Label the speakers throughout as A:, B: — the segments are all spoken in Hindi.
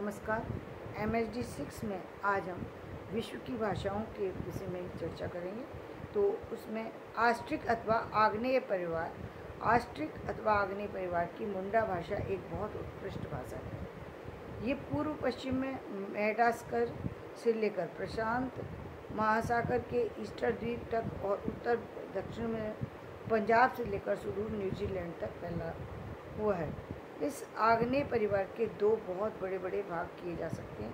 A: नमस्कार। MHD 6 में आज हम विश्व की भाषाओं के विषय में चर्चा करेंगे। तो उसमें ऑस्ट्रिक अथवा आग्नेय परिवार की मुंडा भाषा एक बहुत उत्कृष्ट भाषा है। ये पूर्व पश्चिम में मेडागास्कर से लेकर प्रशांत महासागर के ईस्टर द्वीप तक और उत्तर दक्षिण में पंजाब से लेकर सुदूर न्यूजीलैंड तक फैला हुआ है। इस आग्नेय परिवार के दो बहुत बड़े बड़े भाग किए जा सकते हैं,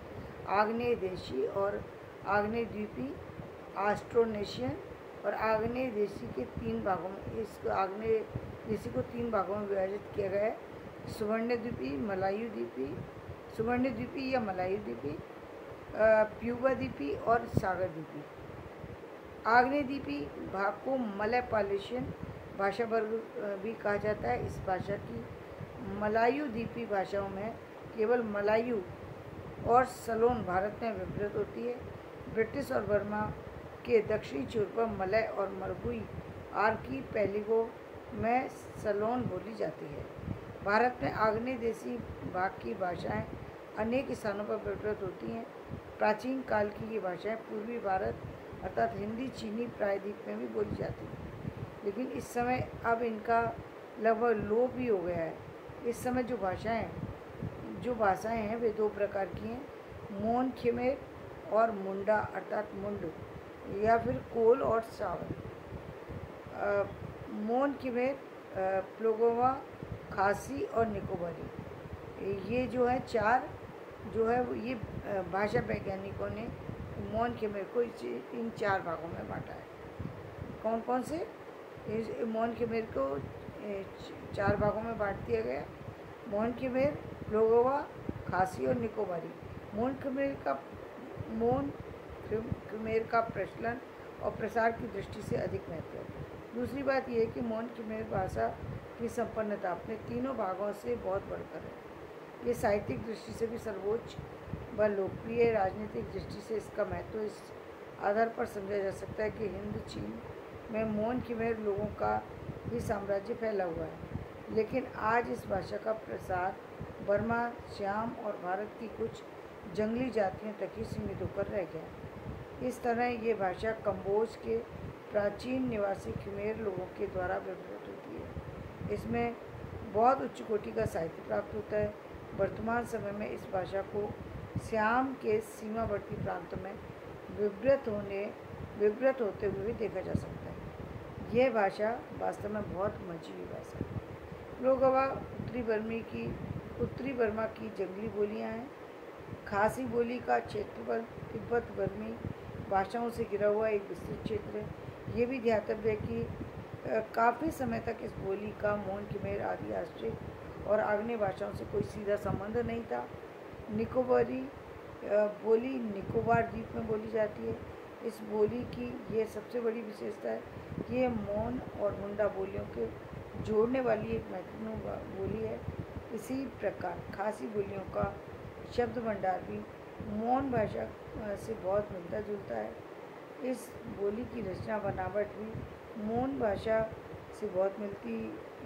A: आग्नेय देशी और आग्नेय द्वीपी, ऑस्ट्रोनेशियन। और आग्नेय देशी के तीन भागों में इस आग्नेय देशी को तीन भागों में विभाजित किया गया है, सुवर्णद्वीपी या मलायुद्वीपी, प्यूबाद्वीपी और सागरद्वीपी। आग्नेयद्वीपी भाग को मलय पॉलिनेशियन भाषा वर्ग भी कहा जाता है। इस भाषा की मलायुद्वीपी भाषाओं में केवल मलायु और सलोन भारत में विभक्त होती है। ब्रिटिश और बर्मा के दक्षिणी छोर पर मलय और मलगुई आर्कीपेलागो में सलोन बोली जाती है। भारत में आग्नेय देशी भाग की भाषाएं अनेक स्थानों पर विभक्त होती हैं। प्राचीन काल की ये भाषाएं पूर्वी भारत अर्थात हिंदी चीनी प्रायद्वीप में भी बोली जाती हैं, लेकिन इस समय अब इनका लगभग लोप ही हो गया है। इस समय जो भाषाएं हैं वे दो प्रकार की हैं, मोन खमेर और मुंडा अर्थात मुंड या फिर कोल और सावर। मोन खमेर, प्लोगोवा, खासी और निकोबारी, ये जो है चार जो है ये भाषा वैज्ञानिकों ने मोन खमेर को इन चार भागों में बांटा है। कौन कौन से? मोन खमेर को चार भागों में बांट दिया गया। मोन खमेर, प्लोगोवा, खासी और निकोबारी। मोन खमेर का प्रचलन और प्रसार की दृष्टि से अधिक महत्व है। दूसरी बात यह है कि मोन खमेर भाषा की संपन्नता अपने तीनों भागों से बहुत बढ़कर है। ये साहित्यिक दृष्टि से भी सर्वोच्च व लोकप्रिय है। राजनीतिक दृष्टि से इसका महत्व इस आधार पर समझा जा सकता है कि हिंद चीन में मोन खमेर लोगों का ही साम्राज्य फैला हुआ है, लेकिन आज इस भाषा का प्रसार बर्मा, श्याम और भारत की कुछ जंगली जातियों तक ही सीमित होकर रह गया। इस तरह ये भाषा कंबोज के प्राचीन निवासी खमेर लोगों के द्वारा विवृत होती है। इसमें बहुत उच्च कोटि का साहित्य प्राप्त होता है। वर्तमान समय में इस भाषा को श्याम के सीमावर्ती प्रांतों में विवृत होते हुए भी देखा जा सकता है। यह भाषा वास्तव में बहुत मंझी हुई भाषा है। प्लोगोवा उत्तरी बर्मा की जंगली बोलियां हैं। खासी बोली का क्षेत्रफल तिब्बत बर्मी भाषाओं से घिरा हुआ एक विस्तृत क्षेत्र है। ये भी ध्यातव्य है कि काफ़ी समय तक इस बोली का मोन खमेर आदि ऑस्ट्रिक और आग्नेय भाषाओं से कोई सीधा संबंध नहीं था। निकोबारी बोली निकोबार द्वीप में बोली जाती है। इस बोली की यह सबसे बड़ी विशेषता है कि यह मोन और मुंडा बोलियों के जोड़ने वाली एक महत्वपूर्ण बोली है। इसी प्रकार खासी बोलियों का शब्द भंडार भी मोन भाषा से बहुत मिलता जुलता है। इस बोली की रचना बनावट भी मोन भाषा से बहुत मिलती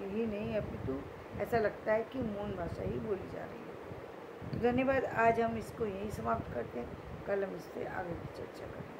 A: ही नहीं, अपितु ऐसा लगता है कि मोन भाषा ही बोली जा रही है। तो धन्यवाद। आज हम इसको यहीं समाप्त करते हैं, कल हम इस पर आगे की चर्चा करेंगे।